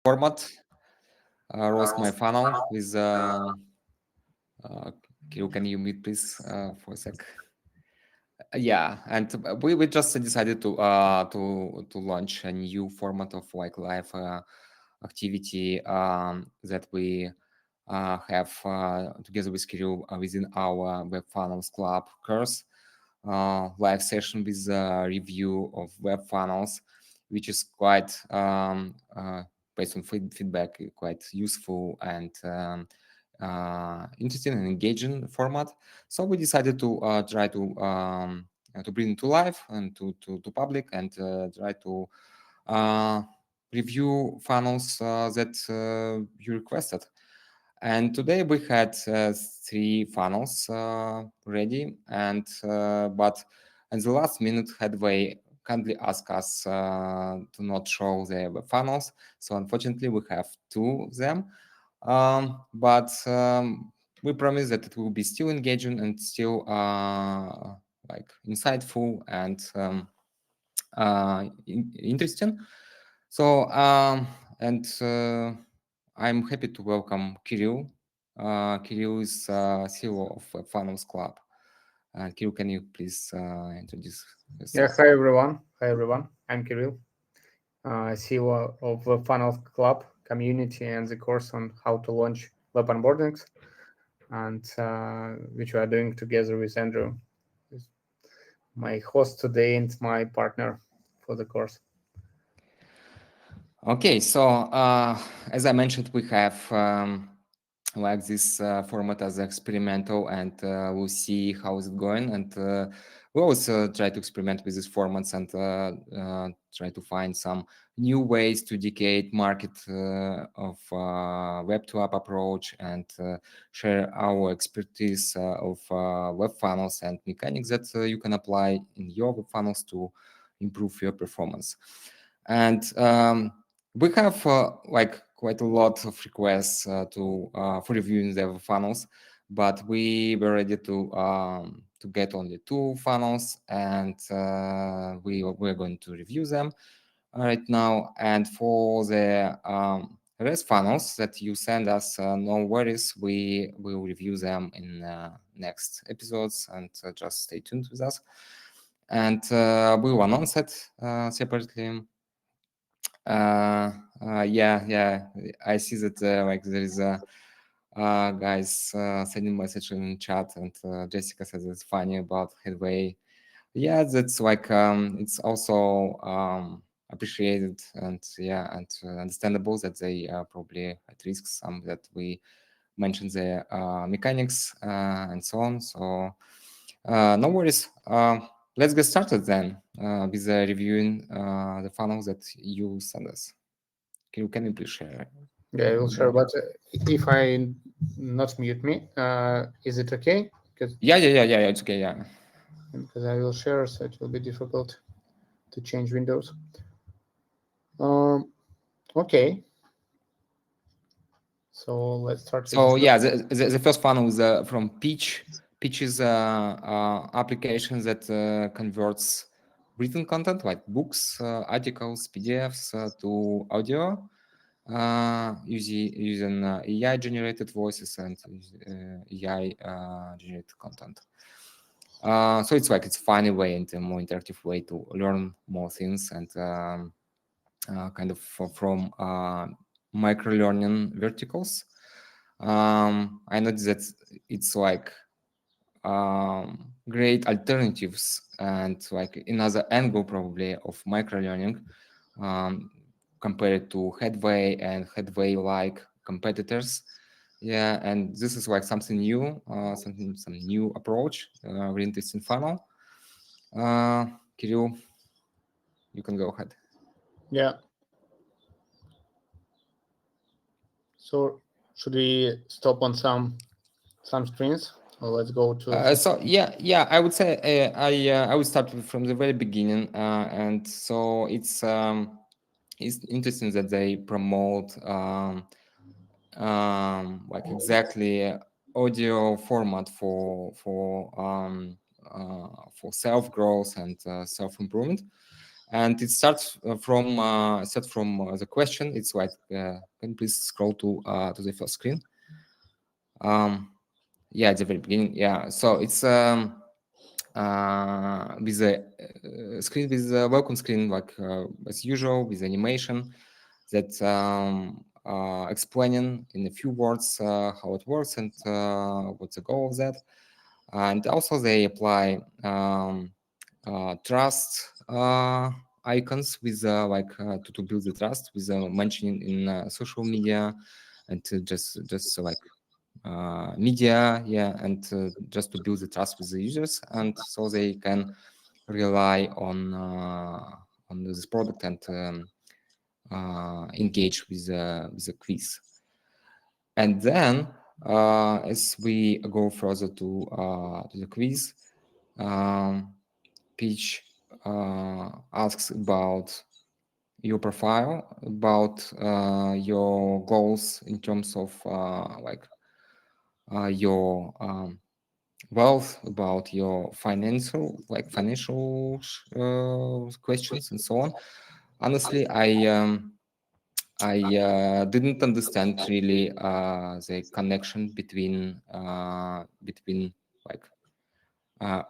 format, roast my funnel with Kirill, can you mute please for a sec? Yeah, and we just decided to launch a new format of like live activity that we have together with Kirill within our Webfunnels Club course, live session with review of web funnels, which is quite based on feedback, quite useful and interesting and engaging format. So we decided to try to bring it to life and to public and try to review funnels that you requested. And today we had 3 funnels ready, and but at the last minute, Headway kindly asked us to not show the web funnels. So unfortunately, we have 2 of them. But we promise that it will be still engaging and still like insightful and interesting. So and I'm happy to welcome Kirill. Kirill is CEO of Funnels Club. Kirill, can you please introduce yourself? Yeah, hi everyone. Hi everyone. I'm Kirill, CEO of the Funnel Club community and the course on how to launch web onboardings, and which we are doing together with Andrew, who's my host today and my partner for the course. Okay, so as I mentioned, we have like this format as experimental, and we'll see how is it going. And we also try to experiment with these formats and try to find some new ways to educate market of web to app approach and share our expertise of web funnels and mechanics that you can apply in your web funnels to improve your performance. And we have like quite a lot of requests for reviewing the funnels, but we were ready to get only 2 funnels, and we're going to review them right now. And for the rest funnels that you send us, no worries, we will review them in next episodes, and just stay tuned with us. And we will announce it separately. Yeah, I see that like there is a guys sending message in chat, and Jessica says it's funny about Headway. Yeah, that's like it's also appreciated, and yeah, and understandable that they probably at risk some that we mentioned the mechanics and so on. So no worries. Let's get started then with reviewing the funnels that you send us. Can you please share? Yeah, I will share. But if I not mute me, is it okay? Because Yeah, it's okay, yeah. because I will share, so it will be difficult to change windows. Okay. So let's start. So yeah, the first funnel is from Pitch. Pitch is application that converts written content like books, articles, PDFs to audio using AI generated voices and AI generated content. So it's like it's funny way and a more interactive way to learn more things, and kind of from micro learning verticals. I noticed that it's like great alternatives and like another angle probably of micro learning compared to Headway and Headway like competitors. Yeah, and this is like something new, some new approach, very interesting funnel. Kirill, you can go ahead. Yeah. So should we stop on some screens, or let's go to? So yeah, I would say I would start from the very beginning, and so it's interesting that they promote like exactly audio format for self growth and self improvement. And it starts from the question. It's like, can you please scroll to the first screen? Yeah, at the very beginning. Yeah, so it's with a screen, with a welcome screen, like as usual, with animation that explaining in a few words how it works and what's the goal of that. And also they apply trust icons with like to build the trust with mentioning in social media and to just like media, yeah, and just to build the trust with the users, and so they can rely on this product and engage with the quiz. And then as we go further to the quiz, Peach asks about your profile, about your goals in terms of like your wealth, about your financial questions and so on. Honestly, I didn't understand really the connection between like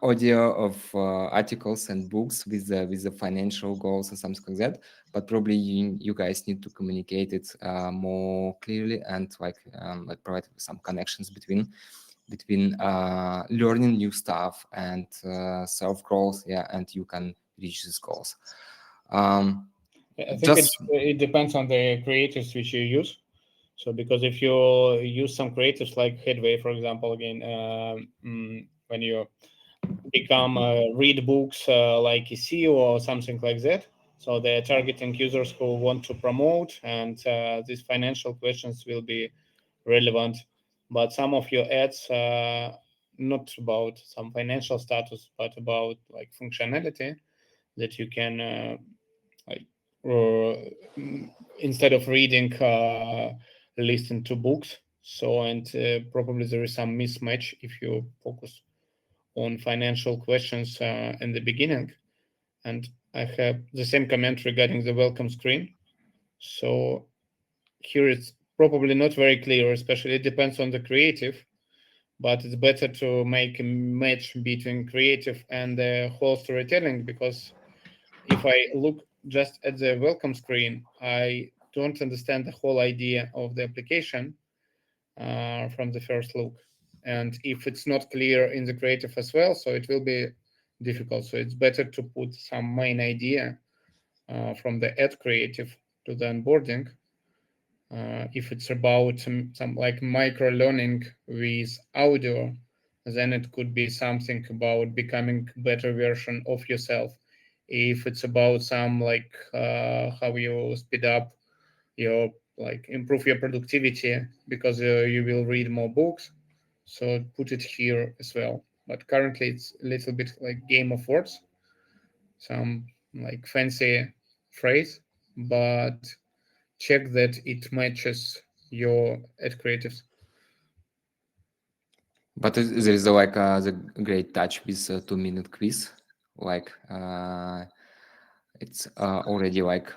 audio of articles and books with the financial goals and something like that. But probably you guys need to communicate it more clearly and like provide some connections between learning new stuff and self growth. Yeah, and you can reach these goals. I think it depends on the creatives which you use. So because if you use some creatives like Headway, for example, again, when you become read books like SEO or something like that, so they're targeting users who want to promote, and these financial questions will be relevant. But some of your ads not about some financial status, but about like functionality that you can like instead of reading listen to books. So and probably there is some mismatch if you focus on financial questions in the beginning. And I have the same comment regarding the welcome screen. So here it's probably not very clear, especially it depends on the creative, but it's better to make a match between creative and the whole storytelling, because if I look just at the welcome screen, I don't understand the whole idea of the application from the first look. And if it's not clear in the creative as well, so it will be difficult. So it's better to put some main idea from the ad creative to the onboarding. If it's about some like micro learning with audio, then it could be something about becoming better version of yourself. If it's about some like how you speed up your like improve your productivity because you will read more books, so put it here as well. But currently it's a little bit like game of words, some like fancy phrase, but check that it matches your ad creatives. But there is like the great touch with 2-minute quiz, like it's already like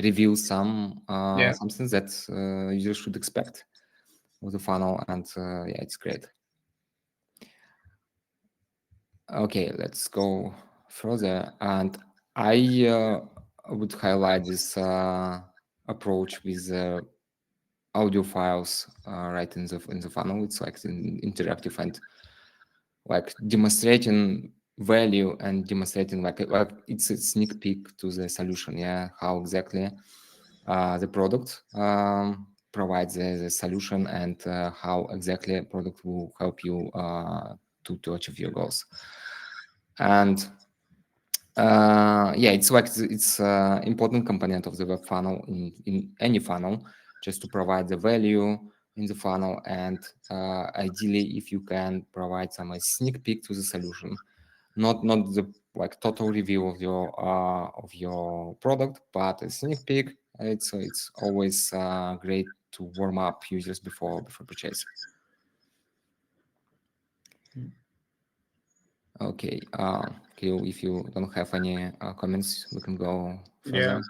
reveal some something that users should expect with the funnel, and yeah, it's great. Okay, let's go further, and I would highlight this approach with audio files right in the funnel. It's like interactive and like demonstrating value and demonstrating like it's a sneak peek to the solution. Yeah, how exactly the product provides the solution, and how exactly a product will help you to achieve your goals. And yeah, it's like it's important component of the web funnel in any funnel, just to provide the value in the funnel, and ideally if you can provide some sneak peek to the solution, not the like total review of your product, but a sneak peek. It's always great to warm up users before purchase. Okay. Kirill, if you don't have any comments, we can go further. Yeah.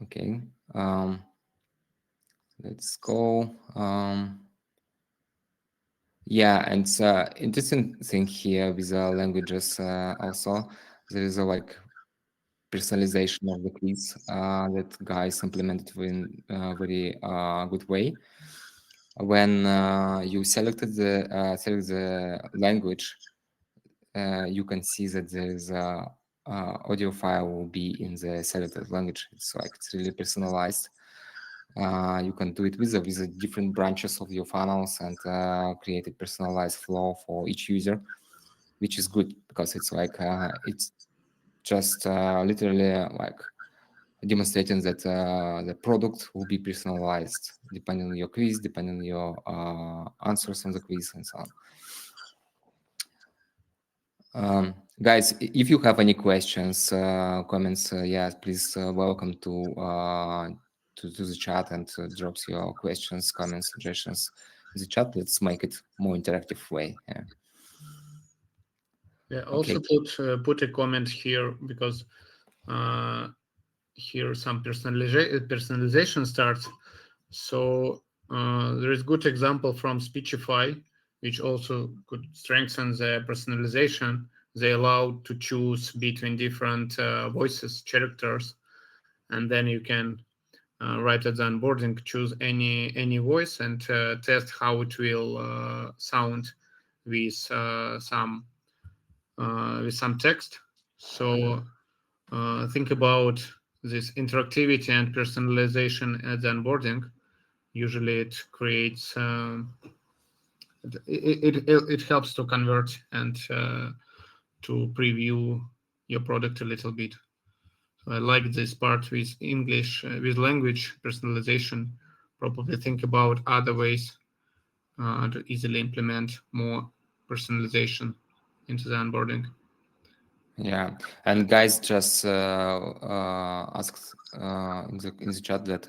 Okay. Let's go. Yeah, and interesting thing here with the languages also, there is a like personalization of the quiz that guys implemented in a very good way. When you select the language, you can see that there is a audio file will be in the selected language. It's really personalized. You can do it with the different branches of your funnels and create a personalized flow for each user, which is good because it's just literally like demonstrating that the product will be personalized depending on your quiz, depending on your answers on the quiz, and so on. Guys, if you have any questions, comments, yes, please welcome to the chat and drops your questions, comments, suggestions in the chat. Let's make it more interactive way. Yeah. Yeah. Also put a comment here because here some personalization starts. So there is good example from Speechify, which also could strengthen the personalization. They allow to choose between different voices, characters, and then you can right at the onboarding choose any voice and test how it will sound with some text. So think about this interactivity and personalization at the onboarding. Usually it creates it helps to convert and to preview your product a little bit. So I like this part with English, with language personalization. Probably think about other ways to easily implement more personalization into the onboarding. Yeah, and guys just asked in the chat that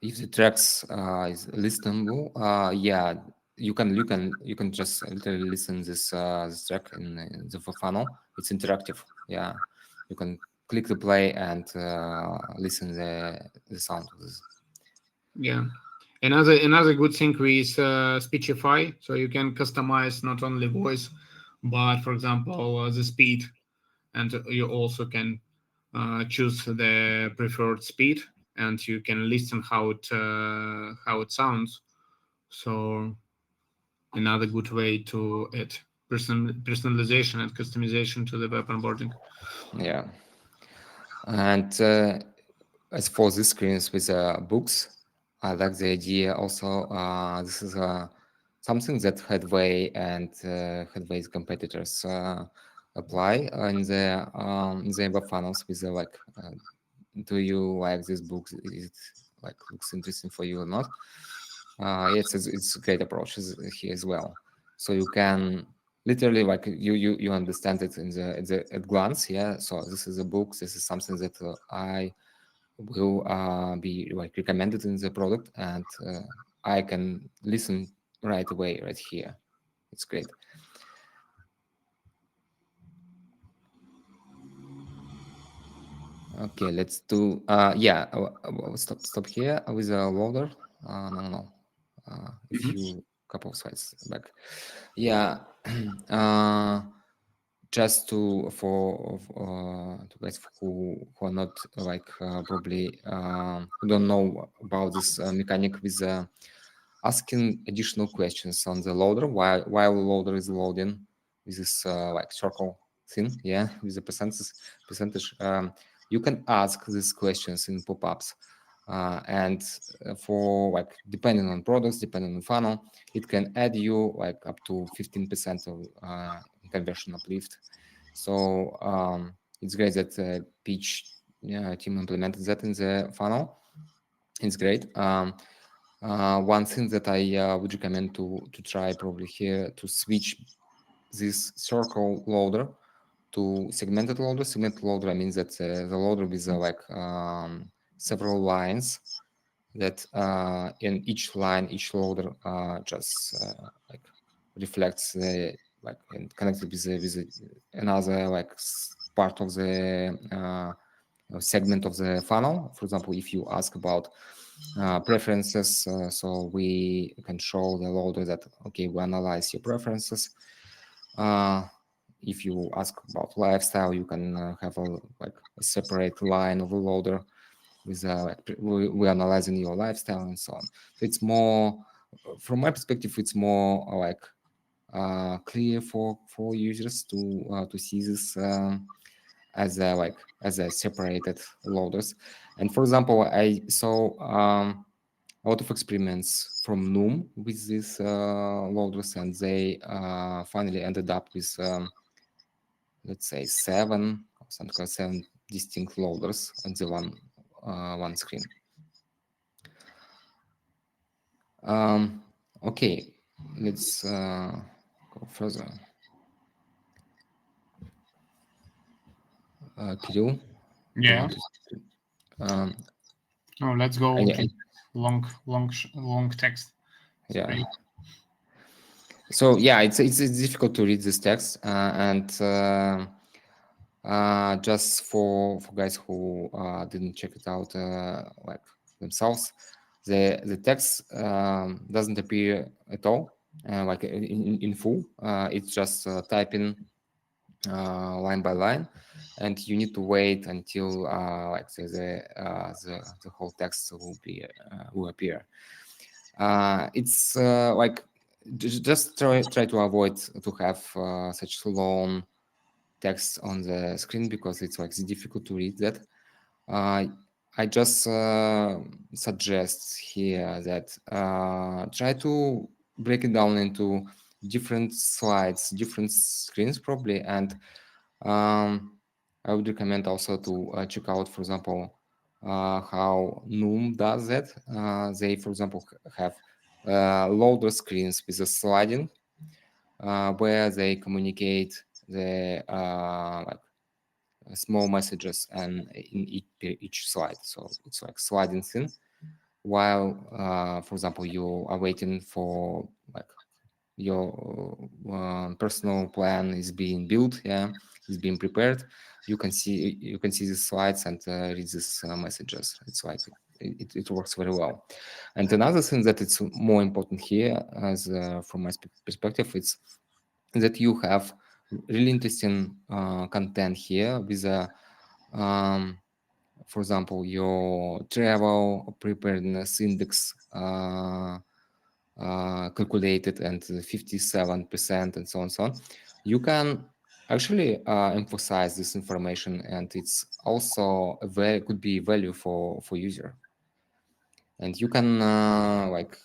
if the tracks is listenable, yeah, you can just literally listen this track in the funnel. It's interactive. Yeah, you can click the play and listen the sound of this. Yeah. Another good thing with Speechify, so you can customize not only voice, but for example the speed, and you also can choose the preferred speed, and you can listen how it sounds. So another good way to add personalization and customization to the web onboarding. Yeah, and as for these screens with books, I like the idea also. This is something that Headway and Headway's competitors apply in the web funnels with do you like this book? Is it looks interesting for you or not? It's a great approach here as well. So you can literally you understand it at glance. Yeah. So this is a book. This is something that I will be recommended in the product, and I can listen right away right here. It's great. Okay, let's do stop here with a loader. No, a few couple of slides back. Yeah. Just for guys who are not probably who don't know about this mechanic with asking additional questions on the loader while the loader is loading with this circle thing, yeah, with the percentage. You can ask these questions in pop-ups, and for depending on products, depending on funnel, it can add you up to 15% of conversion uplift. So it's great that Peach team implemented that in the funnel. It's great. One thing that I would recommend to try probably here to switch this circle loader to segmented loader. Segmented loader, I mean that the loader with several lines that in each line, each loader just reflects the like and connected with another like part of the segment of the funnel. For example, if you ask about preferences, so we can show the loader that, okay, we analyze your preferences. If you ask about lifestyle, you can have a separate line of a loader with we're analyzing your lifestyle and so on. So it's more, from my perspective, it's more like clear for users to see this as a separated loaders. And for example, I saw a lot of experiments from Noom with these loaders, and they finally ended up with let's say seven distinct loaders on the one screen. Okay, let's go further. Kirill? Yeah. No, let's go to long text. Yeah. Great. So yeah, it's difficult to read this text, and just for guys who didn't check it out like themselves, the text doesn't appear at all like in full. It's just typing line by line, and you need to wait until like the whole text will appear. It's like just try to avoid to have such long text on the screen, because it's like difficult to read that. I just suggest here that try to break it down into different slides, different screens probably, and I would recommend also to check out, for example, how Noom does that. They, for example, have loader screens with a sliding where they communicate the like small messages and in each slide. So it's like sliding thing. While, for example, you are waiting for like your personal plan is being built, is being prepared. You can see the slides and read these messages. It's like it works very well. And another thing that it's more important here, as from my perspective, it's that you have really interesting content here with for example, your travel preparedness index calculated and 57% and so on. You can actually emphasize this information, and it's also could be value for user. And you can like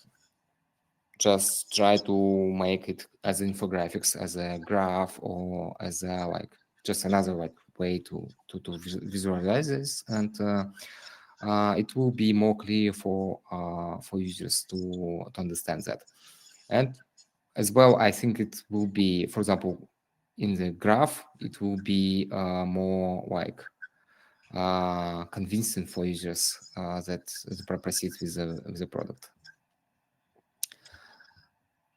just try to make it as infographics, as a graph, or as a like just another like way to visualize this, and it will be more clear for users to understand that. And as well, I think it will be, for example, in the graph, it will be more like convincing for users that proceed with the product.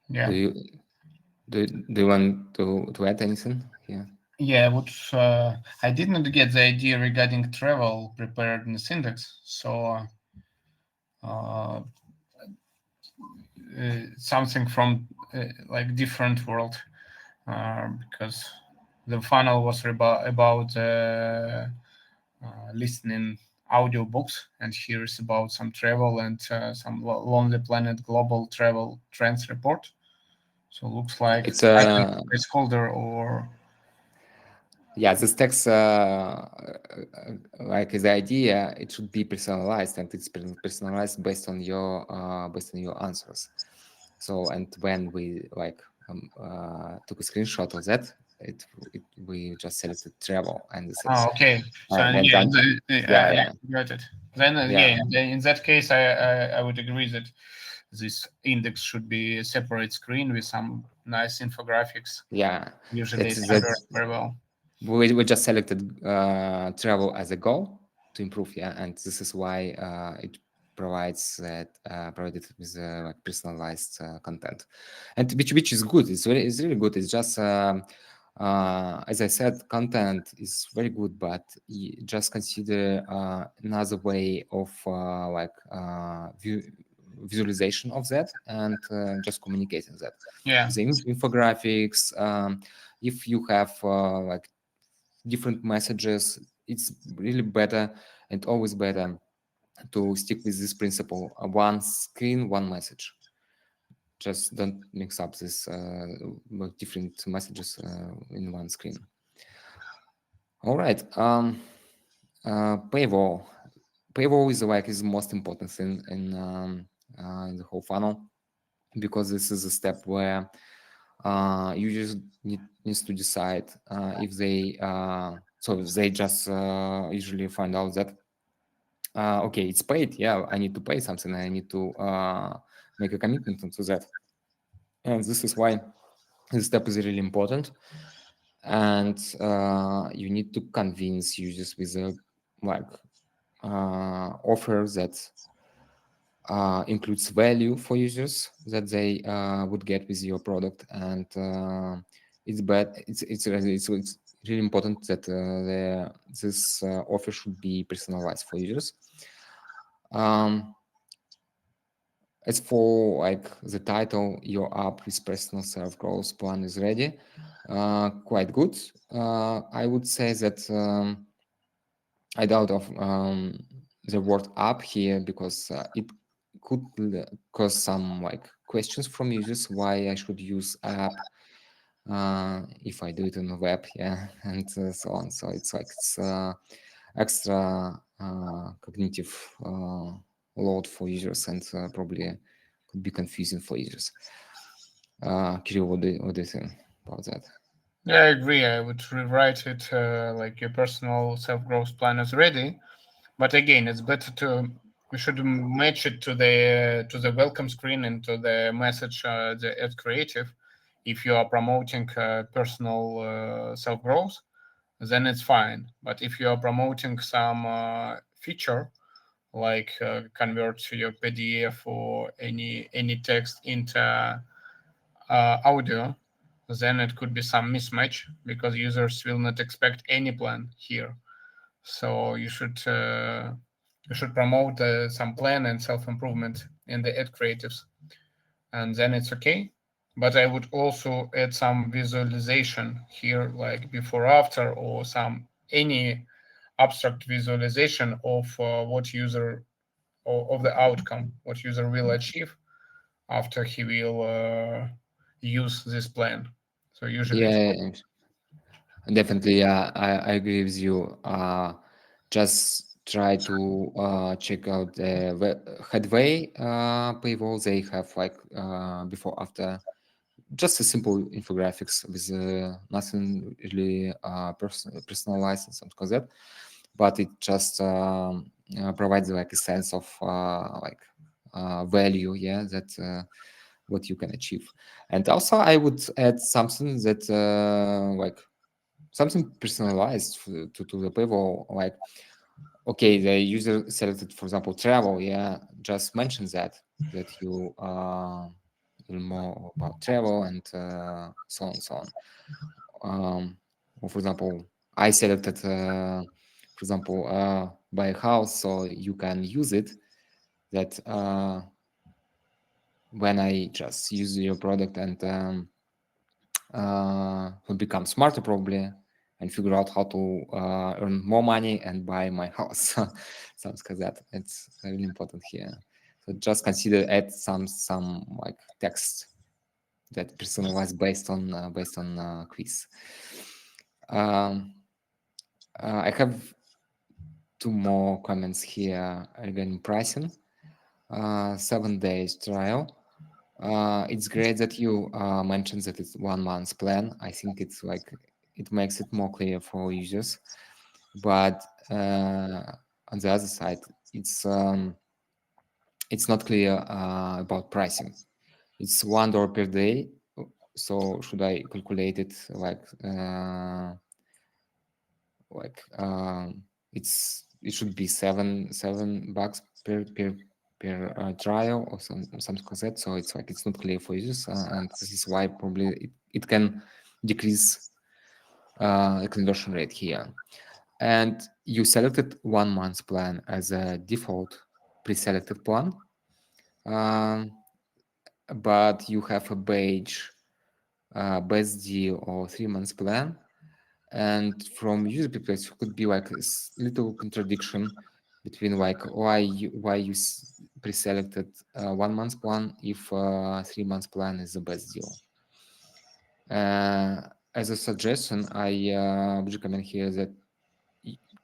Yeah. Do you want to add anything here? Yeah, I did not get the idea regarding travel preparedness index. So something from like different world, because the funnel was about listening audiobooks, and here is about some travel and some Lonely Planet global travel trends report. So looks like it's a placeholder or this text like the idea, it should be personalized, and it's personalized based on your answers. So, and when we like took a screenshot of that, we just selected travel, and this is okay. So got it. Then in that case, I would agree that this index should be a separate screen with some nice infographics. Usually it's very well. We just selected travel as a goal to improve, and this is why provides that provided with like personalized content, and which is good. It's really good. It's just as I said, content is very good, but just consider another way of visualization of that and just communicating that. Yeah. The infographics, if you have like different messages, it's really better and always better to stick with this principle: one screen, one message. Just don't mix up this different messages in one screen. All right. Paywall. Paywall is is the most important thing in the whole funnel, because this is a step where users needs to decide if they so they just usually find out that okay, it's paid. Yeah, I need to pay something. I need to make a commitment to that, and this is why this step is really important. And you need to convince users with a offer that includes value for users that they would get with your product. And it's really important that this offer should be personalized for users. As for the title, your app with personal self-growth plan is ready. Quite good. I would say that I doubt of the word app here, because it could cause some questions from users why I should use app if I do it on the web, yeah, and so on. So it's extra cognitive load for users, and probably could be confusing for users. Kirill, what do you think about that? Yeah, I agree. I would rewrite it like your personal self-growth plan is ready. But again, it's better to we should match it to the welcome screen and to the message, the ad creative. If you are promoting personal self-growth, then it's fine. But if you are promoting some feature like convert your PDF or any text into audio, then it could be some mismatch because users will not expect any plan here. So you should promote some plan and self improvement in the ad creatives, and then it's okay. But I would also add some visualization here, like before after, or some any abstract visualization of what user or of the outcome, what user will achieve after he will use this plan. So usually it's Yeah, definitely. Yeah, I agree with you. Just try to check out the headway paywall. They have before after, just a simple infographics with nothing really personalized and something like that. But it just provides a sense of value, yeah, that what you can achieve. And also, I would add something that something personalized to the paywall, okay, the user selected, for example, travel, yeah, just mention that you learn more about travel, and so on and so on. Or for example, I selected for example buy a house, so you can use it that when I just use your product and will become smarter probably, and figure out how to earn more money and buy my house. Something like that. It's really important here. So just consider add some text that personalized based on quiz. I have two more comments here regarding pricing. 7 days trial. It's great that you mentioned that it's 1 month plan. I think it's it makes it more clear for users. But on the other side, it's not clear about pricing. It's $1 per day. So should I calculate it it should be $7 per per trial or something like that. So it's like it's not clear for users, and this is why probably it can decrease the conversion rate here. And you selected 1 month plan as a default pre-selected plan, but you have a best deal or 3 months plan. And from user perspective, it could be like a little contradiction between like why you pre-selected 1 month plan if 3 months plan is the best deal. As a suggestion, I would recommend here that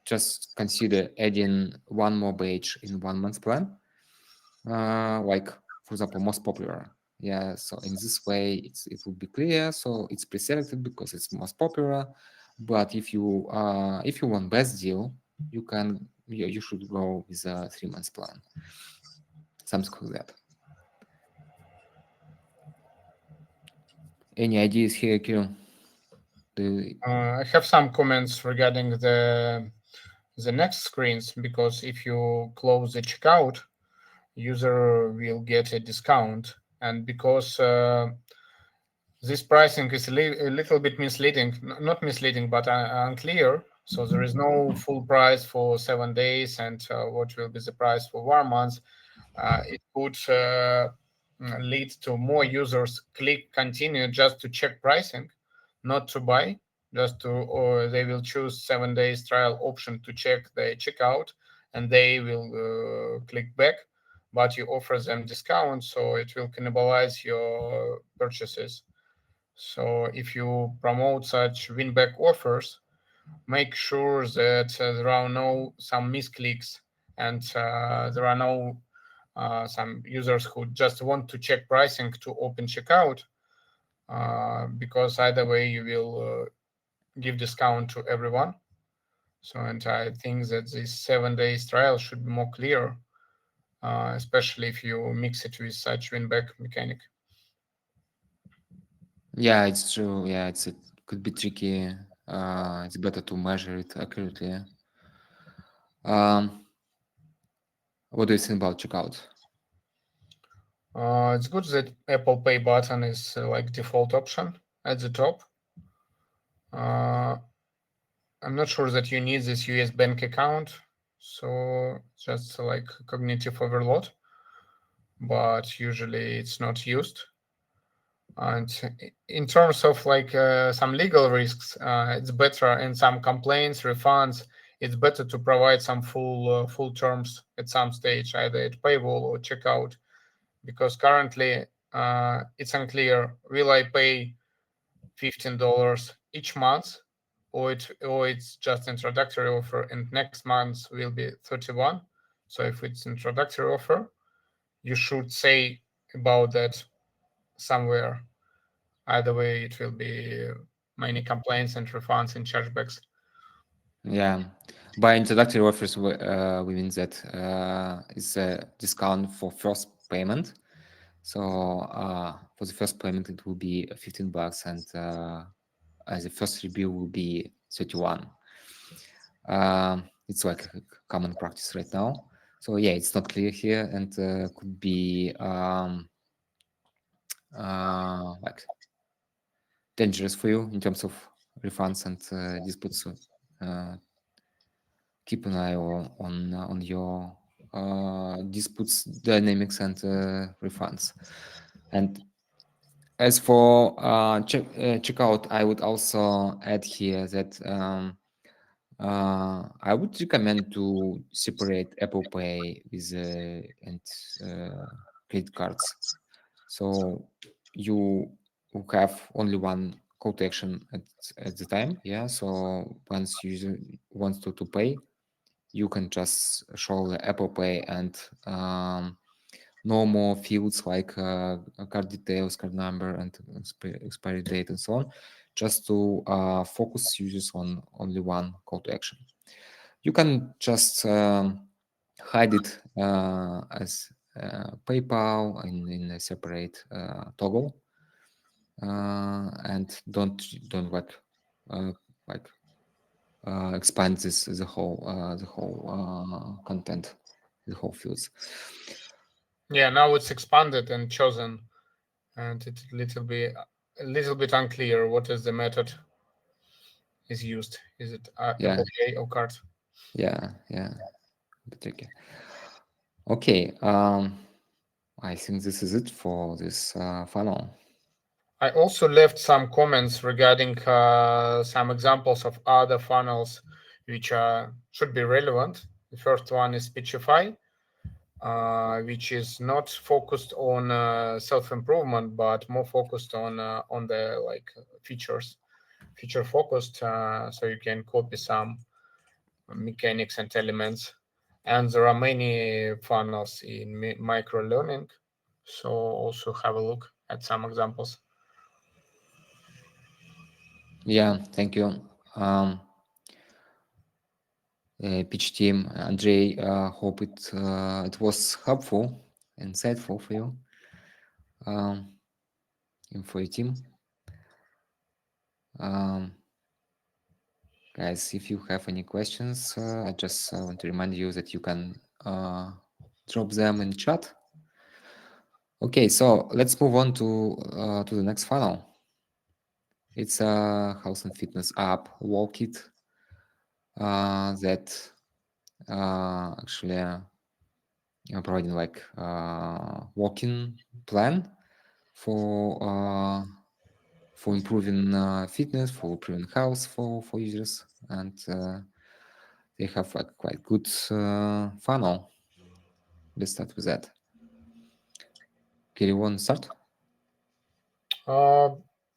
just consider adding one more page in 1 month plan, like for example most popular. Yeah, so in this way it will be clear. So it's pre-selected because it's most popular. But if you want best deal, you should go with a 3 months plan, something like that. Any ideas here, Kirill? I have some comments regarding the next screens, because if you close the checkout, user will get a discount, and because this pricing is a little bit misleading, not misleading, but unclear. So there is no full price for 7 days, and what will be the price for 1 month. It could lead to more users click continue just to check pricing, not to buy, or they will choose 7 days trial option to check the checkout, and they will click back, but you offer them discount, so it will cannibalize your purchases. So if you promote such win-back offers, make sure that there are no some misclicks, and there are no some users who just want to check pricing to open checkout, because either way you will give discount to everyone. So, and I think that this 7 days trial should be more clear, especially if you mix it with such win-back mechanic. Yeah, it's true. Yeah, it could be tricky. It's better to measure it accurately. What do you think about checkout? It's good that Apple Pay button is like default option at the top. I'm not sure that you need this US bank account, so just like cognitive overload, but usually it's not used. And in terms of like some legal risks, it's better in some complaints, refunds. It's better to provide some full terms at some stage, either at paywall or checkout, because currently it's unclear. Will I pay $15 each month, or it's just introductory offer, and next month will be 31? So if it's introductory offer, you should say about that somewhere. Either way, it will be many complaints and refunds and chargebacks. Yeah, by introductory offers, we mean that it's a discount for first payment. So for the first payment, it will be $15, and the first review will be 31. It's like a common practice right now. So yeah, it's not clear here, and could be like dangerous for you in terms of refunds and disputes. So, keep an eye on your disputes dynamics and refunds. And as for checkout, I would also add here that I would recommend to separate Apple Pay with and credit cards. So you will have only one call to action at the time. Yeah. So once user wants to pay, you can just show the Apple Pay, and no more fields like card details, card number, and expiry date, and so on, just to focus users on only one call to action. You can just hide it as PayPal in a separate toggle, and don't like expand the whole content, the whole fields. Yeah, now it's expanded and chosen, and it's a little bit unclear what is the method is used. Is it Yeah. Apple Pay or card? Yeah, a bit tricky. Okay, I think this is it for this funnel. I also left some comments regarding some examples of other funnels which should be relevant. The first one is Speechify, which is not focused on self-improvement, but more focused on the like feature focused. So you can copy some mechanics and elements. And there are many funnels in micro learning. So also have a look at some examples. Yeah, thank you. Pitch team, Andrey, hope it was helpful, insightful for you, and for your team. Guys, if you have any questions, I just want to remind you that you can drop them in chat. Okay, so let's move on to the next funnel. It's a health and fitness app, Walkit, that actually providing like walking plan for improving fitness, for improving health for users, and they have a quite good funnel. Let's start with that. Kirill, want to start?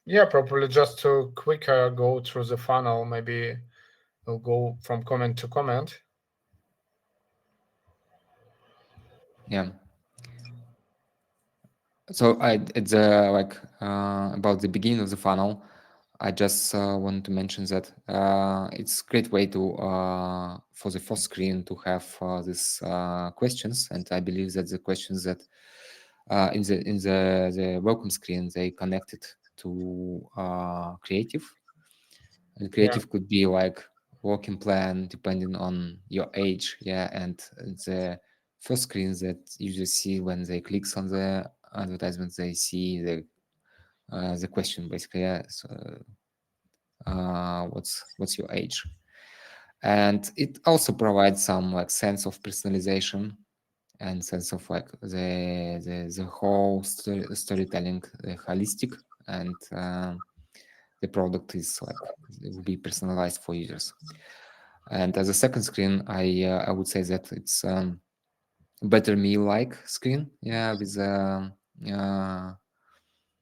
Yeah, probably just to quick go through the funnel. Maybe we'll go from comment to comment. Yeah. So it's like about the beginning of the funnel. I just want to mention that it's a great way to for the first screen to have these questions, and I believe that the questions that in the welcome screen they connected to creative, and creative could be like working plan depending on your age, yeah, and the first screen that usually see when they clicks on the advertisement, they see the question basically, yeah. So what's your age, and it also provides some like sense of personalization and sense of like the whole storytelling, holistic, and the product is like it will be personalized for users. And as a second screen, I would say that it's better me like screen, yeah, with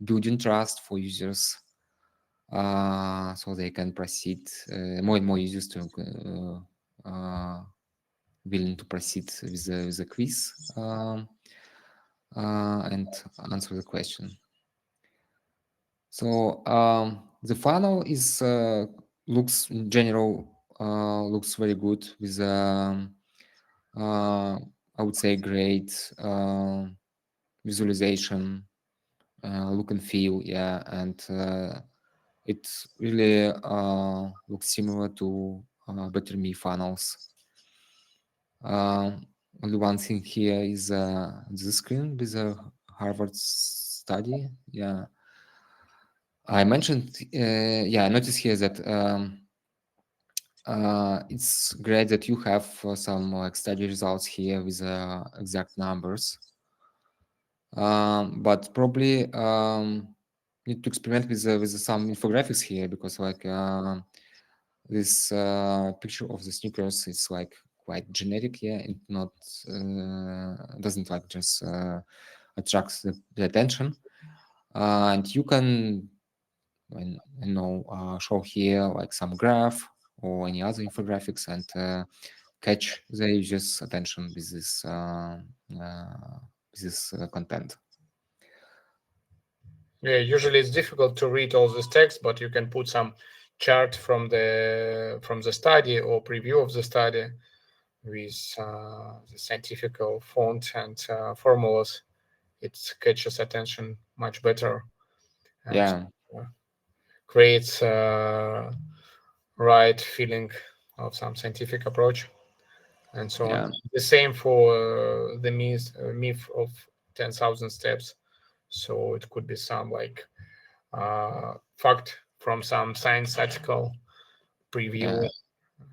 building trust for users, so they can proceed, more and more users to willing to proceed with the quiz and answer the question. So the funnel is looks in general looks very good with I would say great visualization, look and feel, yeah, and it really looks similar to Better Me funnels. Only one thing here is the screen with a Harvard study. Yeah, I mentioned. Yeah, I noticed here that it's great that you have some like study results here with exact numbers. But probably need to experiment with some infographics here, because like this picture of the sneakers is like quite generic, yeah. It not doesn't like just attracts the attention, and you can, show here like some graph or any other infographics and catch the user's attention with this content. Yeah, usually it's difficult to read all this text, but you can put some chart from the study or preview of the study with the scientific font and formulas. It catches attention much better and Yeah, creates right feeling of some scientific approach and so on. yeah, The same for the myth of 10,000 steps. So it could be some like fact from some science article preview.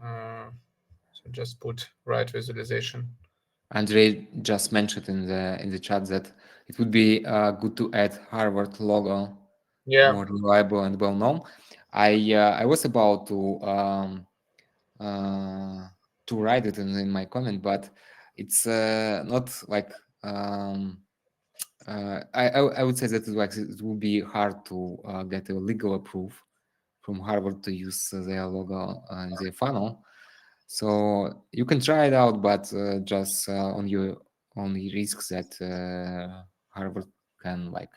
So just put right visualization. Andrey just mentioned in the chat that it would be good to add Harvard logo, more reliable and well known. I was about to write it in my comment, but it's not like I would say that it would be hard to get a legal approval from Harvard to use their logo in their funnel. So you can try it out, but just on your risks that Harvard can like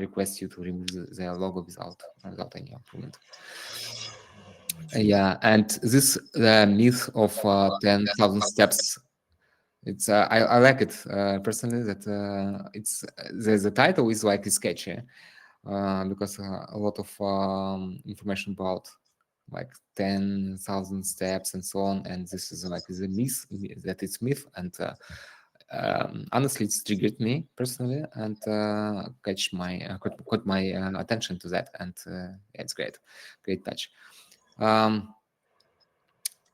request you to remove their logo without any improvement. Yeah, and this myth of 10,000 steps. It's I like it personally. That it's the title is like sketchy because a lot of information about like 10,000 steps and so on, and this is like the myth that it's myth, and honestly, it's triggered me personally and caught my attention to that, and it's great touch.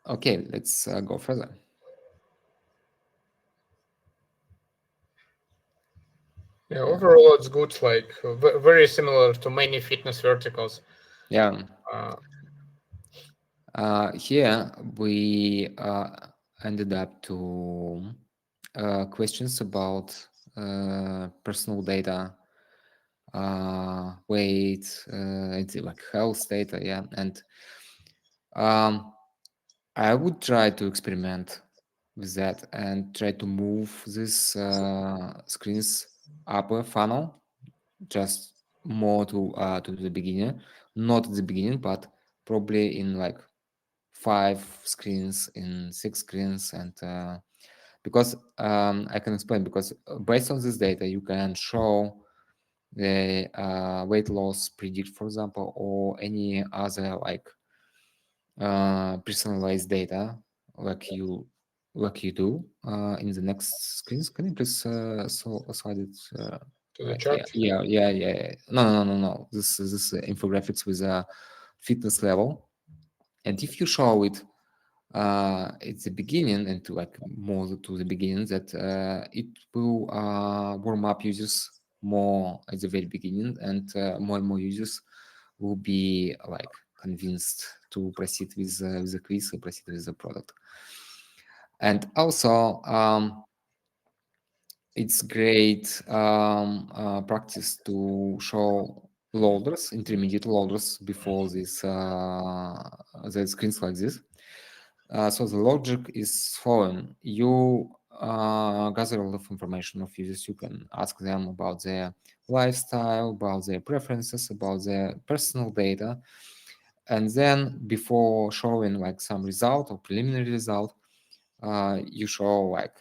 Okay, let's go further. Yeah, overall it's good, like very similar to many fitness verticals. Yeah. Here we ended up to questions about personal data, weight, like health data, yeah. And I would try to experiment with that and try to move these screens up a funnel, just more to the beginner, not at the beginning, but probably in like 5 screens, in 6 screens, and because I can explain, because based on this data you can show the weight loss predict, for example, or any other like personalized data like you do in the next screens. Can you please slide it to the right chart? here? Yeah. No. This is infographics with a fitness level, and if you show it at the beginning and to like more to the beginning, that it will warm up users more at the very beginning, and more and more users will be like convinced to proceed with the quiz or proceed with the product. And also it's great practice to show loaders, intermediate loaders before this the screens like this. So the logic is following. You gather a lot of information of users. You can ask them about their lifestyle, about their preferences, about their personal data. And then before showing like some result or preliminary result, you show like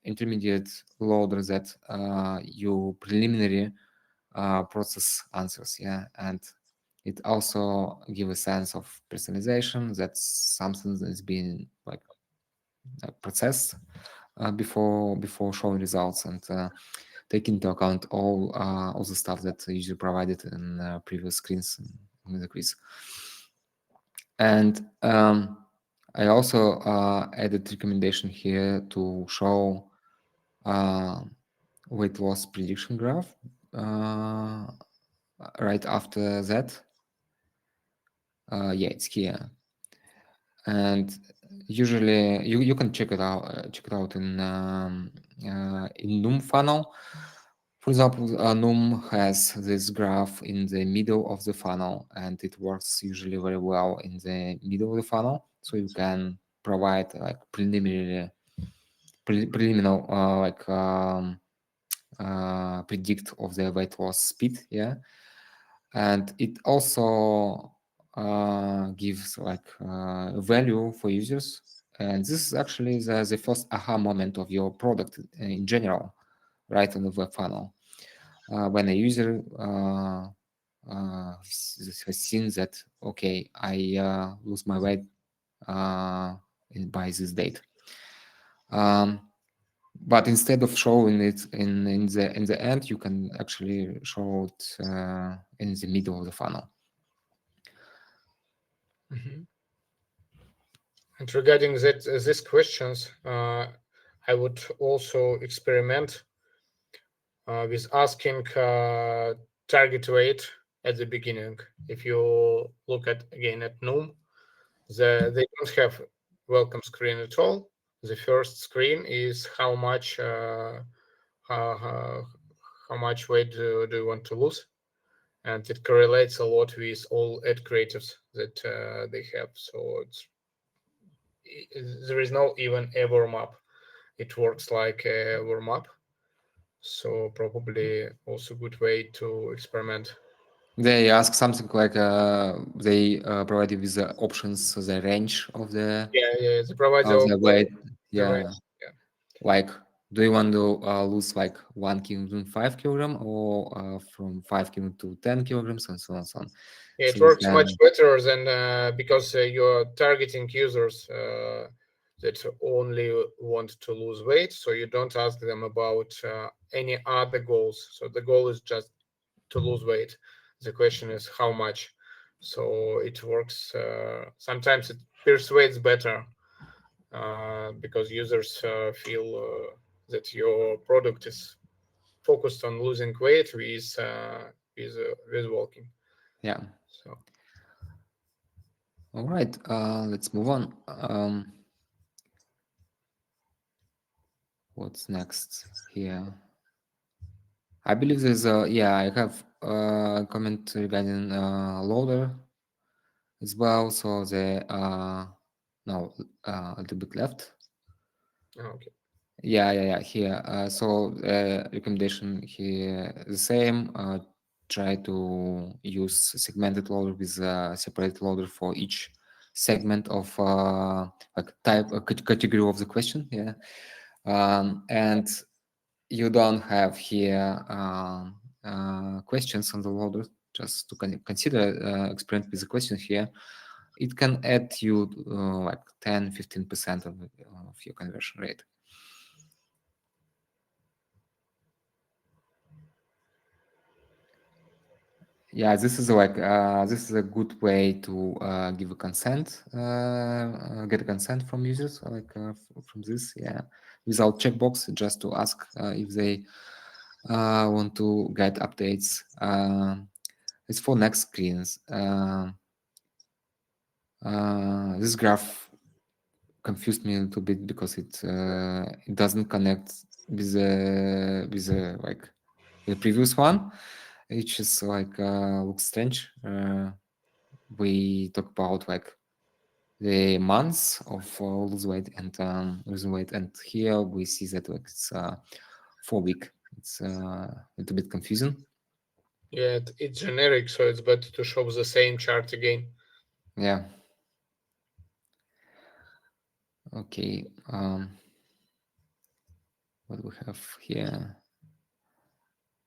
intermediate loader that you preliminary process answers. Yeah, and it also gives a sense of personalization, that something is being like processed before showing results, and take into account all the stuff that the user provided in previous screens in the quiz. And I also added recommendation here to show weight loss prediction graph right after that. Yeah, it's here, and usually you can check it out in Noom funnel. For example, Noom has this graph in the middle of the funnel, and it works usually very well in the middle of the funnel. So you can provide like preliminary like predict of the weight loss speed, yeah. And it also gives like value for users, and this is actually the first aha moment of your product in general, right on the web funnel, when a user has seen that, okay, I lose my weight by this date. but instead of showing it in the end, you can actually show it in the middle of the funnel. And regarding these questions, I would also experiment with asking target rate at the beginning. If you look at Noom, they don't have welcome screen at all. The first screen is how much weight do you want to lose, and it correlates a lot with all ad creatives that they have. So there is no even a warm up. It works like a warm up. So probably also good way to experiment. They ask something like they provide you with the options, the range of the They provide the weight. the range. Like, do you want to lose like 1 kilogram to 5 kilogram, or from 5 kilogram to 10 kilograms, and so on and so on? Yeah, So it works much better than because you're targeting users that only want to lose weight. So you don't ask them about any other goals. So the goal is just to lose weight. The question is how much. So it works. Sometimes it persuades better because users feel that your product is focused on losing weight with walking. Yeah. So. All right. Let's move on. What's next here? I believe there's I have a comment regarding loader as well. So the now a little bit left. Okay. Yeah. Here. So recommendation here the same. Try to use segmented loader with a separate loader for each segment of like type category of the question. Yeah. And you don't have here questions on the loader. Just to consider experiment with the question here. It can add you like 10-15% of your conversion rate. Yeah, this is like this is a good way to give a consent, get a consent from users, like from this, without checkbox, just to ask if they want to get updates. It's for next screens. This graph confused me a little bit because it doesn't connect with the like the previous one. Which is like looks strange. We talk about like the months of lose weight and losing weight, and here we see that like it's 4 week. It's a little bit confusing. Yeah, it's generic, so it's better to show the same chart again. Yeah. Okay. What do we have here?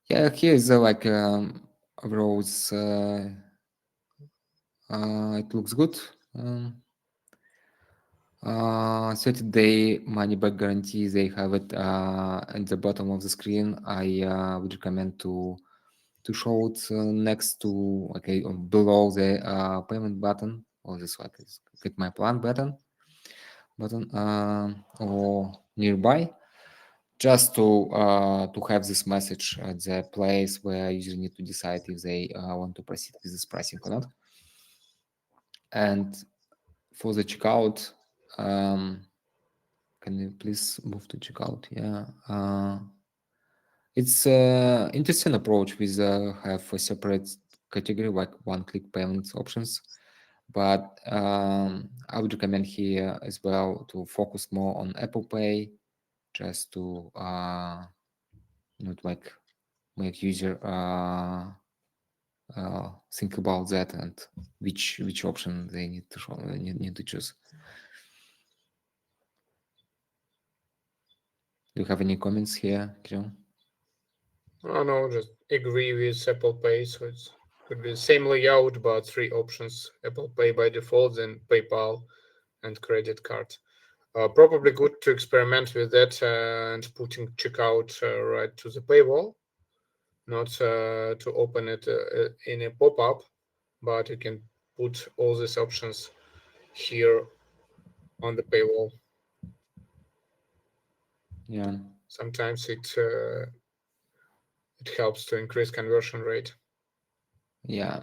Yeah, here is like rows. It looks good. 30-day money back guarantee. They have it at the bottom of the screen. I would recommend to show it next to below the payment button, or this like get my plan button or nearby, just to have this message at the place where users need to decide if they want to proceed with this pricing or not. And for the checkout, can you please move to checkout? Yeah. It's an interesting approach with have a separate category like one-click payments options, but I would recommend here as well to focus more on Apple Pay, just to not like make user think about that and which option they need to need to choose. Do you have any comments here, Kirill? Oh no, just agree with Apple Pay. So it could be the same layout, but 3 options: Apple Pay by default, then PayPal, and credit card. Probably good to experiment with that and putting checkout right to the paywall, not to open it in a pop-up, but you can put all these options here on the paywall. Yeah. Sometimes it helps to increase conversion rate. Yeah.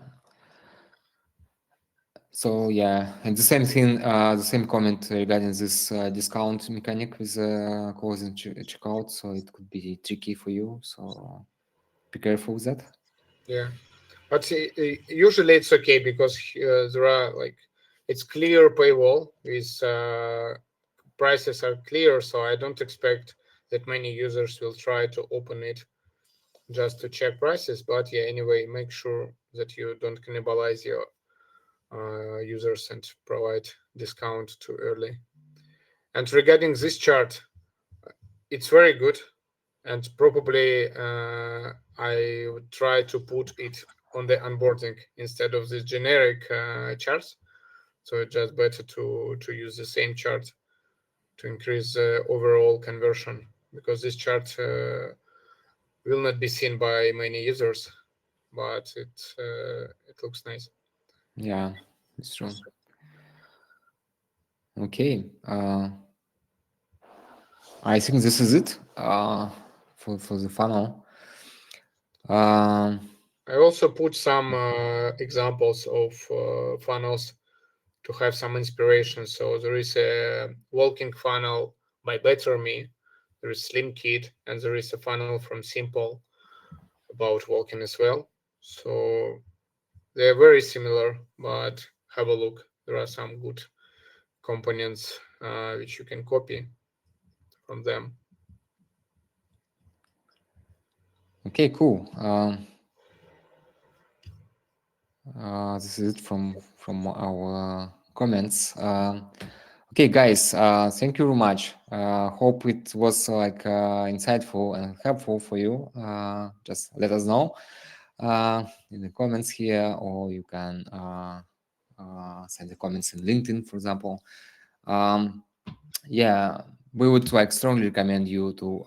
So yeah, and the same thing, the same comment regarding this discount mechanic with closing checkout. So it could be tricky for you. So be careful with that. Yeah, but usually it's okay because there are it's clear paywall with prices are clear, so I don't expect that many users will try to open it just to check prices. But yeah, anyway, make sure that you don't cannibalize your users and provide discount too early. And regarding this chart, it's very good, and probably I would try to put it on the onboarding instead of the generic charts. So it's just better to use the same chart to increase overall conversion, because this chart will not be seen by many users, but it looks nice. Yeah, it's true. Okay. I think this is it for the funnel. I also put some examples of funnels to have some inspiration. So there is a walking funnel by Better Me, there is Slim Kit, and there is a funnel from Simple about walking as well. So they are very similar, but have a look. There are some good components which you can copy from them. Okay, cool. This is it from our comments. Okay, guys, thank you very much. Hope it was insightful and helpful for you. Just let us know in the comments here, or you can send the comments in LinkedIn, for example. Yeah, we would strongly recommend you to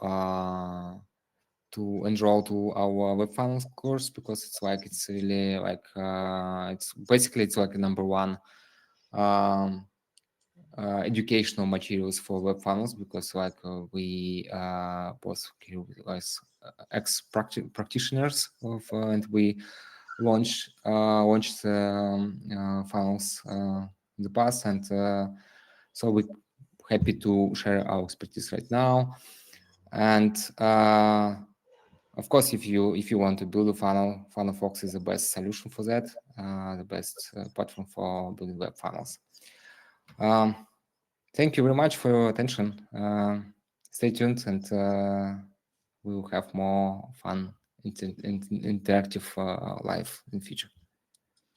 enroll to our Webfunnels course, because it's really it's basically it's like a number one educational materials for Webfunnels, because we both as ex-practitioners of and we launched funnels in the past, and so we're happy to share our expertise right now. And of course, if you want to build a funnel, FunnelFox is the best solution for that, the best platform for building web funnels. Thank you very much for your attention. Stay tuned, and we will have more fun interactive live in future.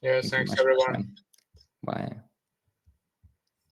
Yeah, thanks everyone. Bye.